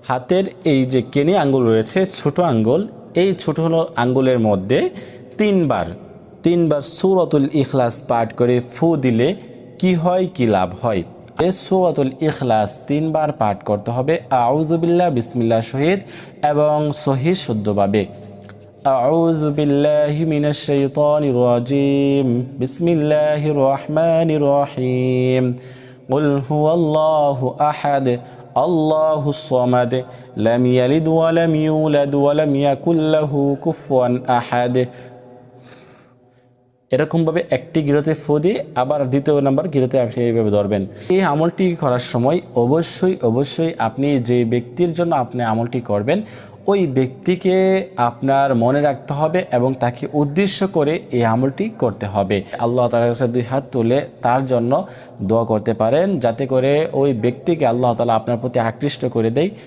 হাতের এই যে কেনি আঙ্গুল রয়েছে, ছোট আঙ্গুল, এই ছোট আঙ্গুলের মধ্যে তিনবার সূরাতুল ইখলাস পাঠ করে ফু দিলে কি হয়, কি লাভ হয়? সূরাতুল ইখলাস 3 বার পাঠ করতে হবে আউযু বিল্লাহ বিসমিল্লাহ সহিত এবং সহিহ শুদ্ধভাবে। আউযু বিল্লাহি মিনাশ শাইতানির রাজিম বিসমিল্লাহির রহমানির রহিম কুল হুয়াল্লাহু আহাদ আল্লাহুস সামাদ লাম ইয়ালিদ ওয়া লাম ইউলাদ ওয়া লাম ইয়াকুল লাহু কুফুয়ান আহাদ। এরকমভাবে একটি গিরতে ফু দিয়ে আবার দ্বিতীয় নাম্বার গিরতে আপনি এইভাবে ধরবেন। এই আমলটি করার সময় অবশ্যই আপনি যে ব্যক্তির জন্য আপনি আমলটি করবেন ওই ব্যক্তিকে আপনার মনে রাখতে হবে এবং তাকে উদ্দেশ্য করে এই আমলটি করতে হবে। আল্লাহ তাআলার কাছে 2 হাত তুলে তার জন্য দোয়া করতে পারেন যাতে করে ওই ব্যক্তিকে আল্লাহ তাআলা আপনার প্রতি আকৃষ্ট করে দেয়।